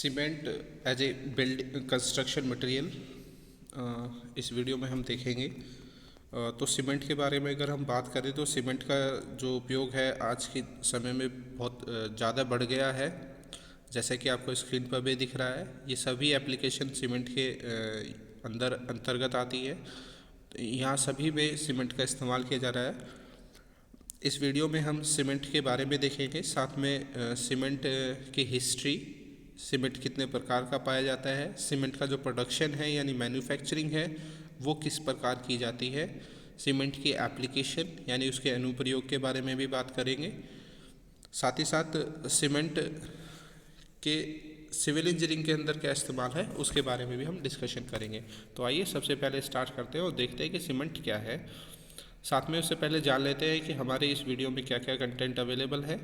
Cement as a build construction material इस video में हम देखेंगे। तो सीमेंट के बारे में अगर हम बात करें तो सीमेंट का जो उपयोग है आज के समय में बहुत ज़्यादा बढ़ गया है। जैसे कि आपको स्क्रीन पर भी दिख रहा है, ये सभी एप्लीकेशन सीमेंट के अंतर्गत आती है। तो यहाँ सभी में सीमेंट का इस्तेमाल किया जा रहा है। इस वीडियो में हम सीमेंट के बारे में देखेंगे, साथ में सीमेंट की हिस्ट्री, सीमेंट कितने प्रकार का पाया जाता है, सीमेंट का जो प्रोडक्शन है यानी मैन्युफैक्चरिंग है वो किस प्रकार की जाती है, सीमेंट की एप्लीकेशन यानी उसके अनुप्रयोग के बारे में भी बात करेंगे। साथ ही साथ सीमेंट के सिविल इंजीनियरिंग के अंदर क्या इस्तेमाल है उसके बारे में भी हम डिस्कशन करेंगे। तो आइए सबसे पहले स्टार्ट करते हैं और देखते हैं कि सीमेंट क्या है। साथ में उससे पहले जान लेते हैं कि हमारे इस वीडियो में क्या क्या कंटेंट अवेलेबल है।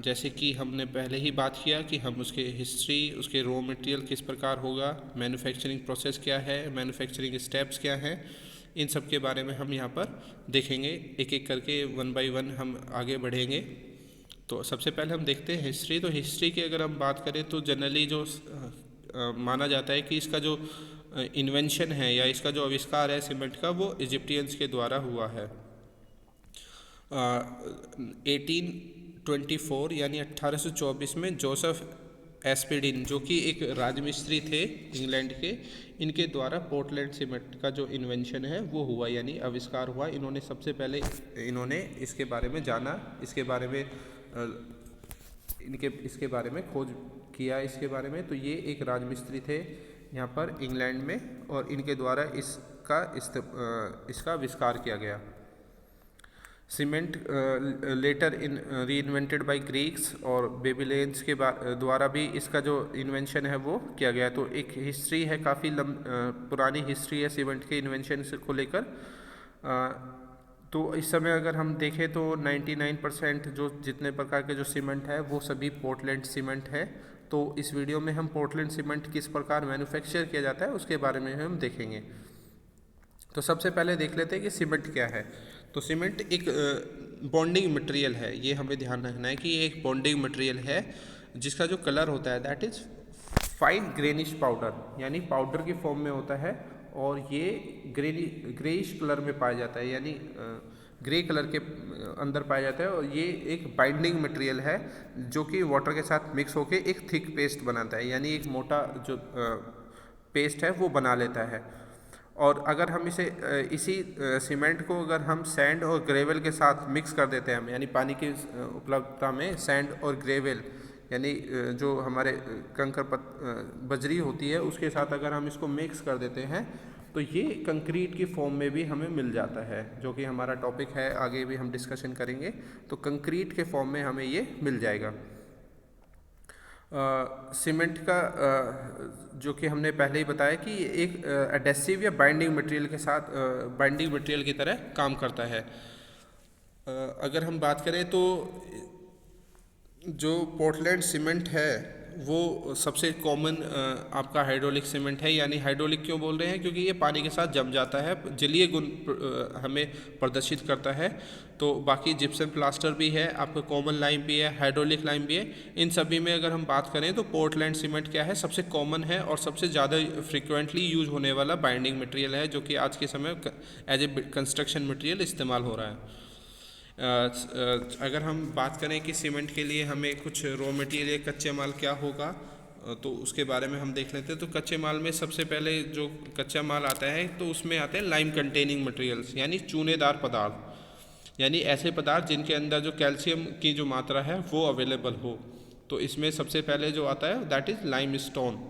जैसे कि हमने पहले ही बात किया कि हम उसके हिस्ट्री, उसके रॉ मटेरियल किस प्रकार होगा, मैन्युफैक्चरिंग प्रोसेस क्या है, मैन्युफैक्चरिंग स्टेप्स क्या हैं, इन सब के बारे में हम यहाँ पर देखेंगे। एक एक करके वन बाय वन हम आगे बढ़ेंगे। तो सबसे पहले हम देखते हैं हिस्ट्री। तो हिस्ट्री की अगर हम बात करें तो जनरली जो माना जाता है कि इसका जो इन्वेंशन है या इसका जो आविष्कार है सीमेंट का, वो इजिप्टियंस के द्वारा हुआ है। 1824 यानी 1824 में जोसेफ एस्पिडिन, जो कि एक राजमिस्त्री थे इंग्लैंड के, इनके द्वारा पोर्टलैंड सीमेंट का जो इन्वेंशन है वो हुआ यानी आविष्कार हुआ। इन्होंने सबसे पहले इसके बारे में जाना, इसके बारे में इसके बारे में खोज किया इसके बारे में। तो ये एक राजमिस्त्री थे यहाँ पर इंग्लैंड में, और इनके द्वारा इसका आविष्कार किया गया। सीमेंट लेटर री इन्वेंटेड बाय ग्रीक्स और बेबीलोनियंस के द्वारा भी इसका जो इन्वेंशन है वो किया गया। तो एक हिस्ट्री है, काफ़ी पुरानी हिस्ट्री है सीमेंट के इन्वेंशन को लेकर। तो इस समय अगर हम देखें तो 99% जो जितने प्रकार के जो सीमेंट है वो सभी पोर्टलैंड सीमेंट है। तो इस वीडियो में हम पोर्टलैंड सीमेंट किस प्रकार मैन्युफैक्चर किया जाता है उसके बारे में हम देखेंगे। तो सबसे पहले देख लेते हैं कि सीमेंट क्या है। तो सीमेंट एक बॉन्डिंग मटेरियल है, ये हमें ध्यान रखना है कि ये एक बॉन्डिंग मटेरियल है जिसका जो कलर होता है that is fine greenish powder, यानी पाउडर की फॉर्म में होता है, और ये ग्रेइश कलर में पाया जाता है, यानी ग्रे कलर के अंदर पाया जाता है। और ये एक बाइंडिंग मटेरियल है जो कि वाटर के साथ मिक्स होकर एक थिक पेस्ट बनाता है, यानी एक मोटा जो पेस्ट है वो बना लेता है। और अगर हम इसी सीमेंट को अगर हम सैंड और ग्रेवल के साथ मिक्स कर देते हैं, यानी पानी की उपलब्धता में सैंड और ग्रेवल यानी जो हमारे कंकर बजरी होती है उसके साथ अगर हम इसको मिक्स कर देते हैं तो ये कंक्रीट की फॉर्म में भी हमें मिल जाता है, जो कि हमारा टॉपिक है, आगे भी हम डिस्कशन करेंगे। तो कंक्रीट के फॉर्म में हमें ये मिल जाएगा। सीमेंट का जो कि हमने पहले ही बताया कि एक एडेसिव या बाइंडिंग मटेरियल के साथ बाइंडिंग मटेरियल की तरह काम करता है। अगर हम बात करें तो जो पोर्टलैंड सीमेंट है वो सबसे कॉमन आपका हाइड्रोलिक सीमेंट है। यानी हाइड्रोलिक क्यों बोल रहे हैं, क्योंकि ये पानी के साथ जम जाता है, जलीय गुण हमें प्रदर्शित करता है। तो बाकी जिप्सम प्लास्टर भी है, आपका कॉमन लाइम भी है, हाइड्रोलिक लाइम भी है। इन सभी में अगर हम बात करें तो पोर्टलैंड सीमेंट क्या है, सबसे कॉमन है और सबसे ज़्यादा फ्रिक्वेंटली यूज होने वाला बाइंडिंग मटेरियल है, जो कि आज के समय एज ए कंस्ट्रक्शन मटेरियल इस्तेमाल हो रहा है। अगर हम बात करें कि सीमेंट के लिए हमें कुछ रॉ मटेरियल या कच्चे माल क्या होगा, तो उसके बारे में हम देख लेते हैं। तो कच्चे माल में सबसे पहले जो कच्चा माल आता है तो उसमें आते हैं लाइम कंटेनिंग मटेरियल्स, यानी चूनेदार पदार्थ, यानी ऐसे पदार्थ जिनके अंदर जो कैल्शियम की जो मात्रा है वो अवेलेबल हो। तो इसमें सबसे पहले जो आता है दैट इज़ लाइम स्टोन,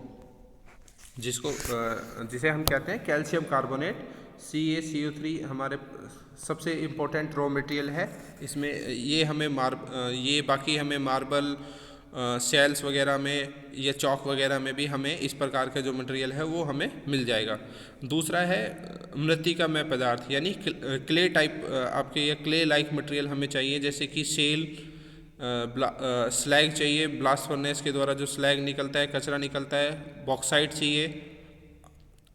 जिसे हम कहते हैं कैल्शियम कार्बोनेट, CaCO3 हमारे सबसे इम्पोर्टेंट रॉ मटेरियल है। इसमें ये हमें बाकी हमें मार्बल, सेल्स वगैरह में या चौक वगैरह में भी हमें इस प्रकार का जो मटेरियल है वो हमें मिल जाएगा। दूसरा है मृत्तिकामय पदार्थ, यानी क्ले टाइप आपके या क्ले लाइक मटेरियल हमें चाहिए, जैसे कि शेल, स्लैग चाहिए, ब्लास्ट फर्नेस के द्वारा जो स्लैग निकलता है, कचरा निकलता है, बॉक्साइट चाहिए,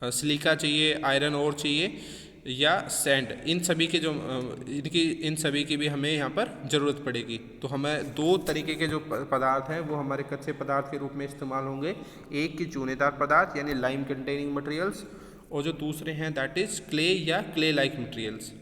सिलिका चाहिए, आयरन ओर चाहिए। या सैंड, इन सभी के जो इन सभी की भी हमें यहाँ पर ज़रूरत पड़ेगी। तो हमें दो तरीके के जो पदार्थ हैं वो हमारे कच्चे पदार्थ के रूप में इस्तेमाल होंगे, एक की चूनेदार पदार्थ यानी लाइम कंटेनिंग मटेरियल्स, और जो दूसरे हैं दैट इज़ क्ले या क्ले लाइक मटेरियल्स।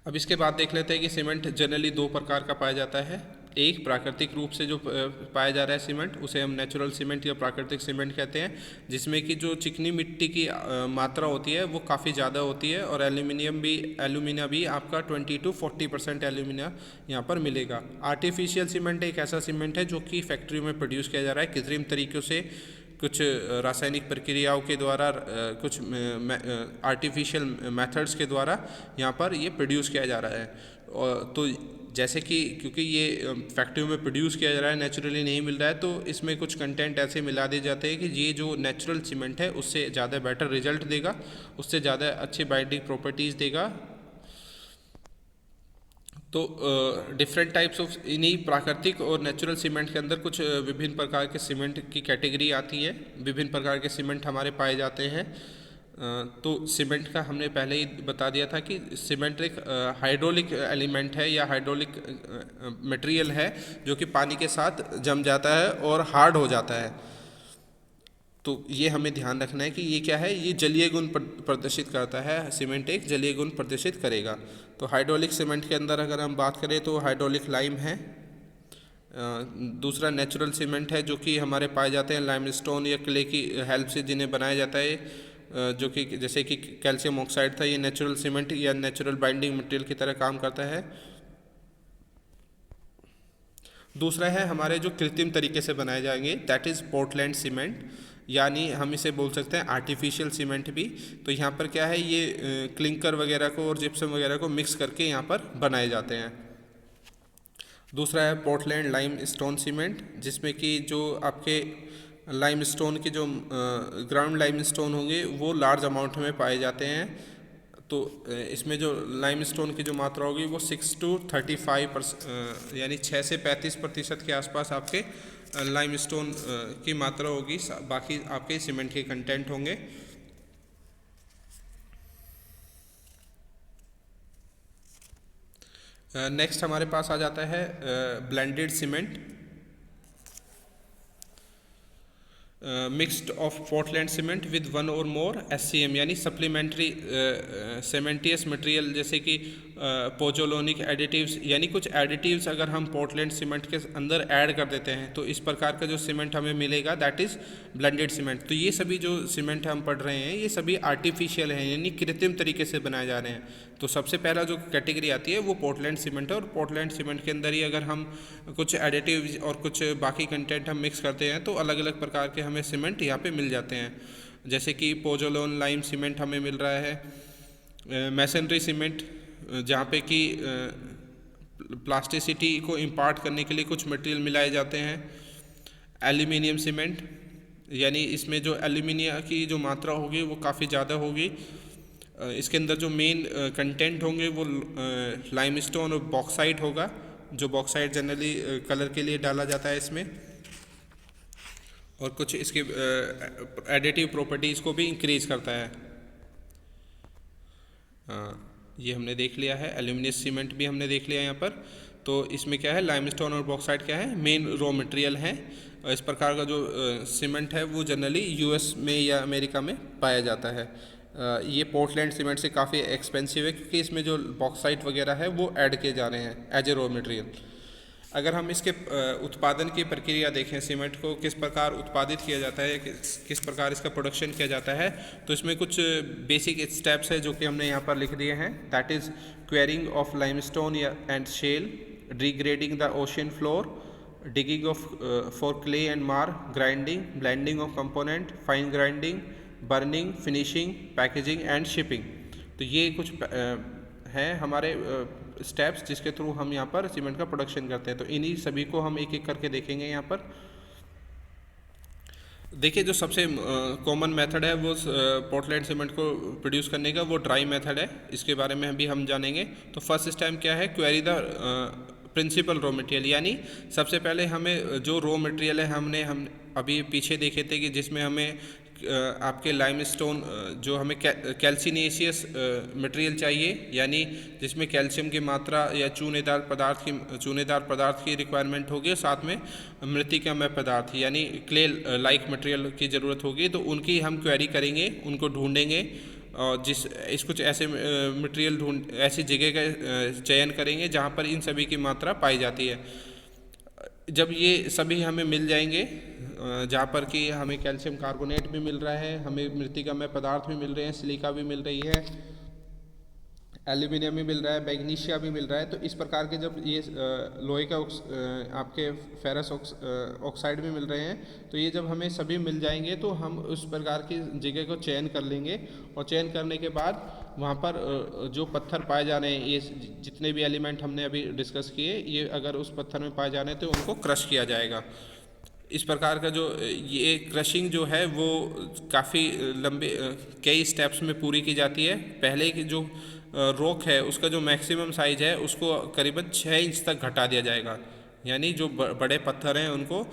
अब इसके बाद देख लेते हैं कि सीमेंट जनरली दो प्रकार का पाया जाता है। एक प्राकृतिक रूप से जो पाया जा रहा है सीमेंट, उसे हम नेचुरल सीमेंट या प्राकृतिक सीमेंट कहते हैं, जिसमें कि जो चिकनी मिट्टी की मात्रा होती है वो काफ़ी ज़्यादा होती है, और एल्यूमिनिया भी आपका 20 to 40% एल्यूमिनिया यहाँ पर मिलेगा। आर्टिफिशियल सीमेंट एक ऐसा सीमेंट है जो कि फैक्ट्रियों में प्रोड्यूस किया जा रहा है कृत्रिम तरीक़ों से, कुछ रासायनिक प्रक्रियाओं के द्वारा, कुछ आर्टिफिशियल मेथड्स के द्वारा यहाँ पर ये प्रोड्यूस किया जा रहा है। और तो जैसे कि क्योंकि ये फैक्ट्रियों में प्रोड्यूस किया जा रहा है, नेचुरली नहीं मिल रहा है, तो इसमें कुछ कंटेंट ऐसे मिला दिए जाते हैं कि ये जो नेचुरल सीमेंट है उससे ज़्यादा बेटर रिजल्ट देगा, उससे ज़्यादा अच्छी बाइंडिंग प्रॉपर्टीज़ देगा। तो डिफरेंट टाइप्स ऑफ इन्हीं प्राकृतिक और नेचुरल सीमेंट के अंदर कुछ विभिन्न प्रकार के सीमेंट की कैटेगरी आती है, विभिन्न प्रकार के सीमेंट हमारे पाए जाते हैं। तो सीमेंट का हमने पहले ही बता दिया था कि सीमेंट एक हाइड्रोलिक एलिमेंट है या हाइड्रोलिक मटेरियल है जो कि पानी के साथ जम जाता है और हार्ड हो जाता है। तो ये हमें ध्यान रखना है कि ये क्या है, ये जलीय गुण प्रदर्शित करता है, सीमेंट एक जलीय गुण प्रदर्शित करेगा। तो हाइड्रोलिक सीमेंट के अंदर अगर हम बात करें तो हाइड्रोलिक लाइम है, दूसरा नेचुरल सीमेंट है जो कि हमारे पाए जाते हैं लाइमस्टोन या क्ले की हेल्प से जिन्हें बनाया जाता है, जो कि जैसे कि कैल्शियम ऑक्साइड था, ये नेचुरल सीमेंट या नेचुरल बाइंडिंग मटेरियल की तरह काम करता है। दूसरा है हमारे जो कृत्रिम तरीके से बनाए जाएंगे, दैट इज़ पोर्टलैंड सीमेंट, यानी हम इसे बोल सकते हैं आर्टिफिशियल सीमेंट भी। तो यहाँ पर क्या है, ये क्लिंकर वगैरह को और जिप्सम वगैरह को मिक्स करके यहाँ पर बनाए जाते हैं। दूसरा है पोर्टलैंड लाइम स्टोन सीमेंट, जिसमें कि जो आपके लाइम स्टोन के जो ग्राउंड लाइम स्टोन होंगे वो लार्ज अमाउंट में पाए जाते हैं। तो इसमें जो लाइम स्टोन की जो मात्रा होगी वो 6 to 35% यानी 6 से 35% के आसपास आपके लाइम स्टोन की मात्रा होगी, बाकी आपके सीमेंट के कंटेंट होंगे। नेक्स्ट हमारे पास आ जाता है blended cement, mixed of Portland cement with one और मोर SCM यानी सप्लीमेंट्री सीमेंटियस मटेरियल, जैसे कि पोजोलोनिक एडिटिव्स, यानी कुछ एडिटिव्स अगर हम पोर्टलैंड सीमेंट के अंदर ऐड कर देते हैं तो इस प्रकार का जो सीमेंट हमें मिलेगा दैट इज़ ब्लेंडेड सीमेंट। तो ये सभी जो सीमेंट हम पढ़ रहे हैं ये सभी आर्टिफिशियल हैं, यानी कृत्रिम तरीके से बनाए जा रहे हैं। तो सबसे पहला जो कैटेगरी आती है वो पोर्टलैंड सीमेंट है, और पोर्टलैंड सीमेंट के अंदर ही अगर हम कुछ एडिटिव्स और कुछ बाकी कंटेंट हम मिक्स करते हैं तो अलग अलग प्रकार के हमें सीमेंट यहाँ पे मिल जाते हैं, जैसे कि पोजोलोन लाइम सीमेंट हमें मिल रहा है, मैसनरी सीमेंट जहाँ पे कि प्लास्टिसिटी को इम्पार्ट करने के लिए कुछ मटेरियल मिलाए जाते हैं, एल्यूमिनियम सीमेंट यानी इसमें जो एल्यूमिनिया की जो मात्रा होगी वो काफ़ी ज़्यादा होगी, इसके अंदर जो मेन कंटेंट होंगे वो लाइमस्टोन और बॉक्साइट होगा, जो बॉक्साइट जनरली कलर के लिए डाला जाता है इसमें, और कुछ इसके एडिटिव प्रॉपर्टीज़ को भी इंक्रीज करता है। ये हमने देख लिया है, एल्यूमिनियस सीमेंट भी हमने देख लिया यहाँ पर। तो इसमें क्या है, लाइमस्टोन और बॉक्साइट क्या है, मेन रॉ मटेरियल है। इस प्रकार का जो सीमेंट है वो जनरली US में या अमेरिका में पाया जाता है। ये पोर्टलैंड सीमेंट से काफ़ी एक्सपेंसिव है क्योंकि इसमें जो बॉक्साइट वगैरह है वो ऐड किए जा रहे हैं एज ए रॉ मटेरियल। अगर हम इसके उत्पादन की प्रक्रिया देखें, सीमेंट को किस प्रकार उत्पादित किया जाता है, किस प्रकार इसका प्रोडक्शन किया जाता है, तो इसमें कुछ बेसिक स्टेप्स है जो कि हमने यहाँ पर लिख दिए हैं, that is quarrying of limestone and shale, degrading the ocean floor, digging of for clay and marl, grinding, blending of component, fine grinding, burning, finishing, packaging and shipping. तो ये कुछ हैं हमारे स्टेप्स जिसके थ्रू हम यहाँ पर सीमेंट का प्रोडक्शन करते हैं। तो इन्हीं सभी को हम एक एक करके देखेंगे। यहाँ पर देखिए, जो सबसे कॉमन मेथड है वो पोर्टलैंड सीमेंट को प्रोड्यूस करने का, वो ड्राई मेथड है, इसके बारे में भी हम जानेंगे। तो फर्स्ट स्टेप क्या है, quarry the principal raw material, यानी सबसे पहले हमें जो रॉ मटेरियल है हम अभी पीछे देखे थे कि जिसमें हमें आपके लाइमस्टोन जो हमें कैल्सिनेशियस मटेरियल चाहिए, यानी जिसमें कैल्शियम की मात्रा या चूनेदार पदार्थ की रिक्वायरमेंट होगी, और साथ में मृत्तिकामय पदार्थ यानी क्ले लाइक मटेरियल की ज़रूरत होगी। तो उनकी हम क्वेरी करेंगे, उनको ढूंढेंगे और कुछ ऐसे मटेरियल ऐसी जगह का चयन करेंगे जहाँ पर इन सभी की मात्रा पाई जाती है। जब ये सभी हमें मिल जाएंगे, जहाँ पर कि हमें कैल्शियम कार्बोनेट भी मिल रहा है, हमें मृत्तिकामय पदार्थ भी मिल रहे हैं, सिलिका भी मिल रही है, एल्यूमिनियम भी मिल रहा है, मैग्नीशिया भी मिल रहा है। तो इस प्रकार के जब ये लोहे का आपके फेरस ऑक्साइड भी मिल रहे हैं, तो ये जब हमें सभी मिल जाएंगे तो हम उस प्रकार की जगह को चयन कर लेंगे। और चयन करने के बाद वहाँ पर जो पत्थर पाए जा रहे हैं, ये जितने भी एलिमेंट हमने अभी डिस्कस किए, ये अगर उस पत्थर में पाए जाने तो उनको क्रश किया जाएगा। इस प्रकार का जो ये क्रशिंग जो है वो काफ़ी लंबे कई स्टेप्स में पूरी की जाती है। पहले की जो रॉक है उसका जो मैक्सिमम साइज है उसको करीबन 6 इंच तक घटा दिया जाएगा, यानी जो बड़े पत्थर हैं उनको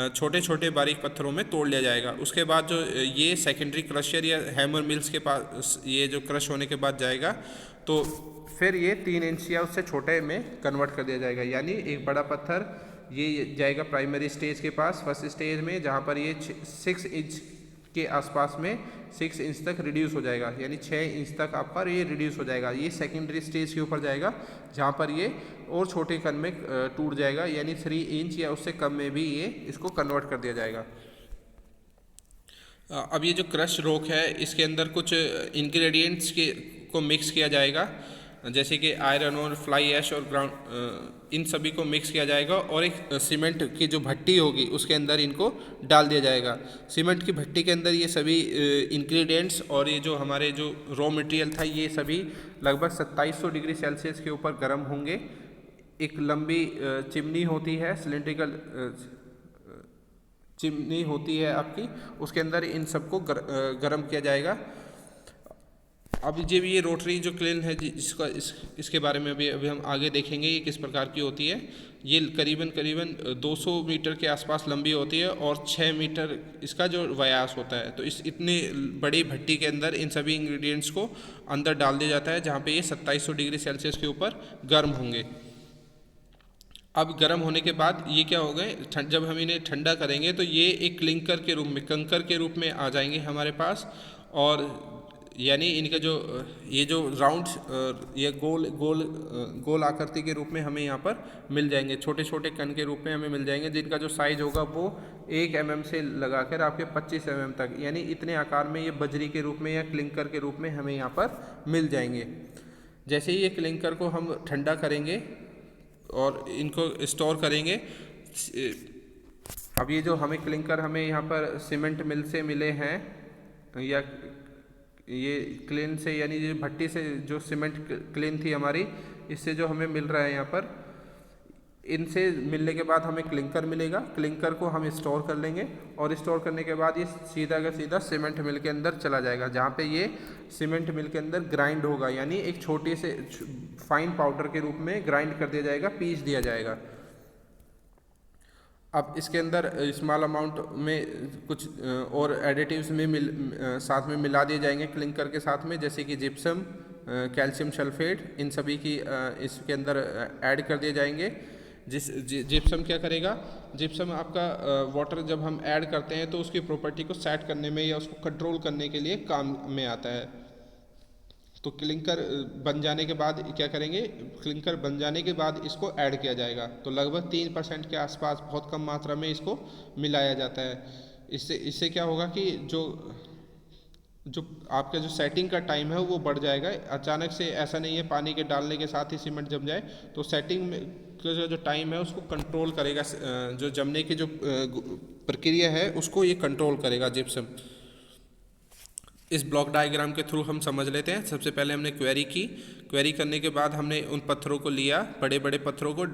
छोटे छोटे बारीक पत्थरों में तोड़ लिया जाएगा। उसके बाद जो ये सेकेंडरी क्रशर या हैमर मिल्स के पास ये जो क्रश होने के बाद जाएगा, तो फिर ये 3 इंच या उससे छोटे में कन्वर्ट कर दिया जाएगा। यानी एक बड़ा पत्थर ये जाएगा प्राइमरी स्टेज के पास, फर्स्ट स्टेज में, जहाँ पर ये 6 इंच के आसपास में 6 इंच तक रिड्यूस हो जाएगा, यानी 6 इंच तक आपका ये रिड्यूस हो जाएगा। ये सेकेंडरी स्टेज के ऊपर जाएगा जहाँ पर ये और छोटे कण में टूट जाएगा, यानी 3 इंच या उससे कम में भी ये इसको कन्वर्ट कर दिया जाएगा। अब ये जो क्रश रॉक है इसके अंदर कुछ इंग्रेडिएंट्स को मिक्स किया जाएगा, जैसे कि आयरन और फ्लाई ऐश और ग्राउंड, इन सभी को मिक्स किया जाएगा और एक सीमेंट की जो भट्टी होगी उसके अंदर इनको डाल दिया जाएगा। सीमेंट की भट्टी के अंदर ये सभी इंग्रेडिएंट्स और ये जो हमारे जो रॉ मटेरियल था ये सभी लगभग 2700 डिग्री सेल्सियस के ऊपर गर्म होंगे। एक लंबी चिमनी होती है, सिलेंड्रिकल चिमनी होती है आपकी, उसके अंदर इन सबको गर्म किया जाएगा। अब जब ये रोटरी जो क्लेन है इसके बारे में अभी हम आगे देखेंगे ये किस प्रकार की होती है। ये करीबन 200 मीटर के आसपास लंबी होती है और 6 मीटर इसका जो व्यास होता है। तो इस इतनी बड़ी भट्टी के अंदर इन सभी इंग्रेडिएंट्स को अंदर डाल दिया जाता है, जहाँ पे ये 2700 डिग्री सेल्सियस के ऊपर गर्म होंगे। अब गर्म होने के बाद ये क्या हो गए, जब हम इन्हें ठंडा करेंगे तो ये एक क्लिंकर के रूप में, कंकर के रूप में आ जाएंगे हमारे पास। और यानी इनका जो ये जो राउंड ये गोल आकृति के रूप में हमें यहाँ पर मिल जाएंगे, छोटे छोटे कण के रूप में हमें मिल जाएंगे, जिनका जो साइज होगा वो 1 mm से लगाकर आपके 25 mm तक, यानी इतने आकार में ये बजरी के रूप में या क्लिंकर के रूप में हमें यहाँ पर मिल जाएंगे। जैसे ही ये क्लिंकर को हम ठंडा करेंगे और इनको स्टोर करेंगे, अब ये जो हमें क्लिंकर हमें यहाँ पर सीमेंट मिल से मिले हैं या ये क्लेन से, यानी ये भट्टी से जो सीमेंट क्लेन थी हमारी, इससे जो हमें मिल रहा है यहाँ पर, इनसे मिलने के बाद हमें क्लिंकर मिलेगा। क्लिंकर को हम स्टोर कर लेंगे और स्टोर करने के बाद ये सीधा का सीधा सीमेंट मिल के अंदर चला जाएगा, जहाँ पे ये सीमेंट मिल के अंदर ग्राइंड होगा, यानी एक छोटे से फाइन पाउडर के रूप में ग्राइंड कर दिया जाएगा, पीस दिया जाएगा। अब इसके अंदर स्मॉल अमाउंट में कुछ और एडिटिव्स में साथ में मिला दिए जाएंगे क्लिंकर के साथ में, जैसे कि जिप्सम, कैल्शियम सल्फेट, इन सभी की इसके अंदर ऐड कर दिए जाएंगे। जिप्सम क्या करेगा, जिप्सम आपका वाटर जब हम ऐड करते हैं तो उसकी प्रॉपर्टी को सेट करने में या उसको कंट्रोल करने के लिए काम में आता है। तो क्लिंकर बन जाने के बाद क्या करेंगे, क्लिंकर बन जाने के बाद इसको ऐड किया जाएगा। तो लगभग 3% के आसपास बहुत कम मात्रा में इसको मिलाया जाता है। इससे क्या होगा कि जो आपका जो सेटिंग का टाइम है वो बढ़ जाएगा। अचानक से ऐसा नहीं है पानी के डालने के साथ ही सीमेंट जम जाए, तो सेटिंग में जो टाइम है उसको कंट्रोल करेगा, जो जमने की जो प्रक्रिया है उसको ये कंट्रोल करेगा जिप्सम। इस ब्लॉक डायग्राम के थ्रू हम समझ लेते हैं। सबसे पहले हमने क्वेरी करने के बाद हमने उन पत्थरों को लिया, बड़े बड़े पत्थरों को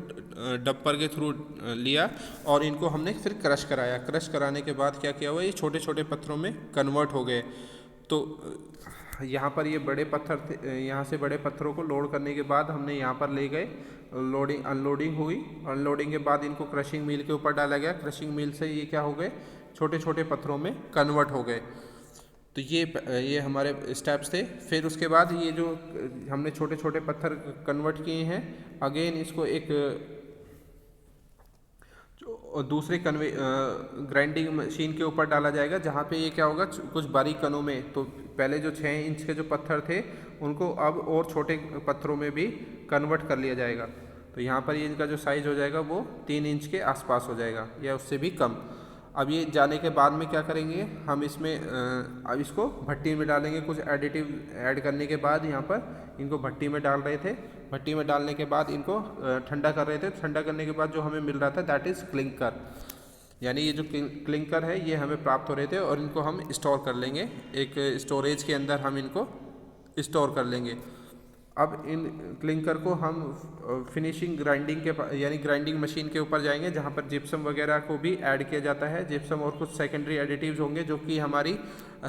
डंपर के थ्रू लिया और इनको हमने फिर क्रश कराया। क्रश कराने के बाद क्या किया हुआ, ये छोटे छोटे पत्थरों में कन्वर्ट हो गए। तो यहाँ पर ये बड़े पत्थर थे, यहाँ से बड़े पत्थरों को लोड करने के बाद हमने यहाँ पर ले गए, अनलोडिंग हुई। अनलोडिंग के बाद इनको क्रशिंग मिल के ऊपर डाला गया। क्रशिंग मिल से ये क्या हो गए, छोटे छोटे पत्थरों में कन्वर्ट हो गए। तो ये हमारे स्टेप्स थे। फिर उसके बाद ये जो हमने छोटे छोटे पत्थर कन्वर्ट किए हैं, अगेन इसको एक और दूसरे ग्राइंडिंग मशीन के ऊपर डाला जाएगा, जहाँ पे ये क्या होगा, कुछ बारीक कणों में, तो पहले जो 6 इंच के जो पत्थर थे उनको अब और छोटे पत्थरों में भी कन्वर्ट कर लिया जाएगा। तो यहाँ पर ये इनका जो साइज़ हो जाएगा वो 3 इंच के आसपास हो जाएगा या उससे भी कम। अब ये जाने के बाद में क्या करेंगे, हम इसमें अब इसको भट्टी में डालेंगे। कुछ एडिटिव ऐड करने के बाद यहाँ पर इनको भट्टी में डाल रहे थे। भट्टी में डालने के बाद इनको ठंडा कर रहे थे। ठंडा करने के बाद जो हमें मिल रहा था दैट इज़ क्लिंकर, यानी ये जो क्लिंकर है ये हमें प्राप्त हो रहे थे, और इनको हम स्टोर कर लेंगे, एक स्टोरेज के अंदर हम इनको स्टोर कर लेंगे। अब इन क्लिंकर को हम फिनिशिंग ग्राइंडिंग के यानी ग्राइंडिंग मशीन के ऊपर जाएंगे, जहाँ पर जिप्सम वगैरह को भी ऐड किया जाता है। जिप्सम और कुछ सेकेंडरी एडिटिव्स होंगे जो कि हमारी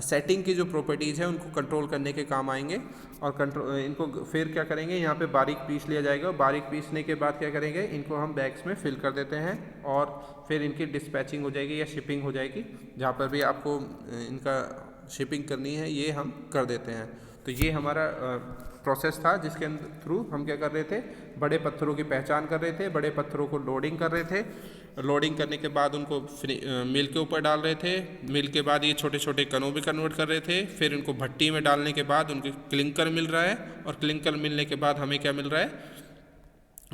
सेटिंग की जो प्रॉपर्टीज़ हैं उनको कंट्रोल करने के काम आएंगे। और इनको फिर क्या करेंगे, यहाँ पे बारीक पीस लिया जाएगा। बारीक पीसने के बाद क्या करेंगे, इनको हम बैग्स में फिल कर देते हैं और फिर इनकी डिस्पैचिंग हो जाएगी या शिपिंग हो जाएगी। जहाँ पर भी आपको इनका शिपिंग करनी है ये हम कर देते हैं। तो ये हमारा प्रोसेस था जिसके थ्रू हम क्या कर रहे थे, बड़े पत्थरों की पहचान कर रहे थे, बड़े पत्थरों को लोडिंग कर रहे थे। लोडिंग करने के बाद उनको मिल के ऊपर डाल रहे थे। मिल के बाद ये छोटे छोटे कणों में कन्वर्ट कर रहे थे। फिर इनको भट्टी में डालने के बाद उनको क्लिंकर मिल रहा है, और क्लिंकर मिलने के बाद हमें क्या मिल रहा है,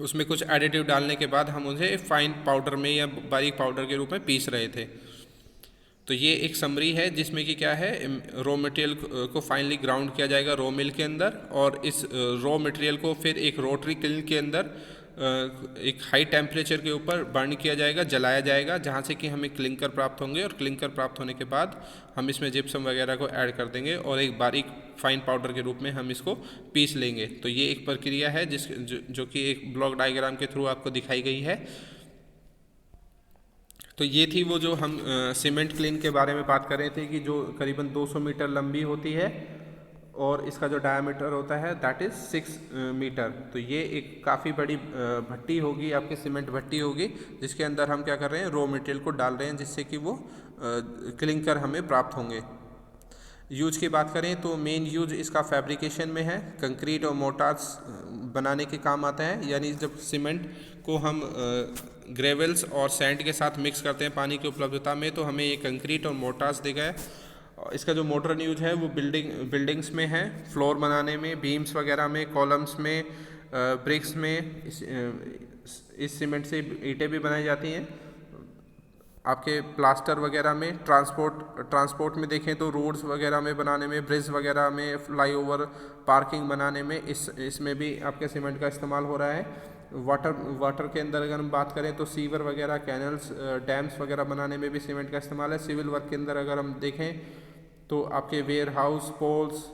उसमें कुछ एडिटिव डालने के बाद हम उसे फाइन पाउडर में या बारीक पाउडर के रूप में पीस रहे थे। तो ये एक समरी है जिसमें कि क्या है, रॉ मटेरियल को फाइनली ग्राउंड किया जाएगा रॉ मिल के अंदर, और इस रॉ मटेरियल को फिर एक रोटरी किल्न के अंदर एक हाई टेम्परेचर के ऊपर बर्न किया जाएगा, जलाया जाएगा, जहाँ से कि हमें क्लिंकर प्राप्त होंगे। और क्लिंकर प्राप्त होने के बाद हम इसमें जिप्सम वगैरह को ऐड कर देंगे और एक बारीक फाइन पाउडर के रूप में हम इसको पीस लेंगे। तो ये एक प्रक्रिया है जो कि एक ब्लॉक डायग्राम के थ्रू आपको दिखाई गई है। तो ये थी वो जो हम सीमेंट क्लीन के बारे में बात कर रहे थे कि जो करीबन 200 मीटर लंबी होती है और इसका जो डायमीटर होता है दैट इज़ 6 मीटर। तो ये एक काफ़ी बड़ी भट्टी होगी, आपकी सीमेंट भट्टी होगी, जिसके अंदर हम क्या कर रहे हैं, रॉ मटेरियल को डाल रहे हैं जिससे कि वो क्लिंकर हमें प्राप्त होंगे। यूज की बात करें तो मेन यूज इसका फैब्रिकेशन में है, कंक्रीट और मोर्टार्स बनाने के काम आता है। यानी जब सीमेंट को हम ग्रेवल्स और सैंड के साथ मिक्स करते हैं पानी की उपलब्धता में, तो हमें ये कंक्रीट और मोर्टार्स देगा है। इसका जो मॉडर्न यूज है वो बिल्डिंग्स में है, फ्लोर बनाने में, बीम्स वगैरह में, कॉलम्स में, ब्रिक्स में। इस सीमेंट से ईंटें भी बनाई जाती हैं। आपके प्लास्टर वगैरह में, ट्रांसपोर्ट में देखें तो रोड्स वगैरह में बनाने में, ब्रिज वगैरह में, फ्लाईओवर, पार्किंग बनाने में इसमें भी आपके सीमेंट का इस्तेमाल हो रहा है। वाटर के अंदर अगर हम बात करें तो सीवर वगैरह, कैनल्स, डैम्स वगैरह बनाने में भी सीमेंट का इस्तेमाल है। सिविल वर्क के अंदर अगर हम देखें तो आपके वेयर हाउस, पोल्स,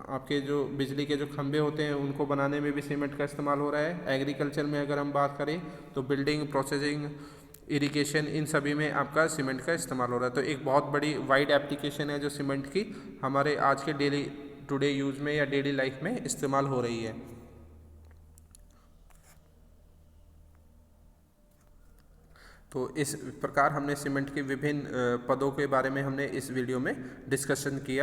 आपके जो बिजली के जो खंभे होते हैं उनको बनाने में भी सीमेंट का इस्तेमाल हो रहा है। एग्रीकल्चर में अगर हम बात करें तो बिल्डिंग, प्रोसेसिंग, इरिगेशन, इन सभी में आपका सीमेंट का इस्तेमाल हो रहा है। तो एक बहुत बड़ी वाइड एप्लीकेशन है जो सीमेंट की हमारे आज के डेली टुडे यूज़ में या डेली लाइफ में इस्तेमाल हो रही है। तो इस प्रकार हमने सीमेंट के विभिन्न पदों के बारे में हमने इस वीडियो में डिस्कशन किया।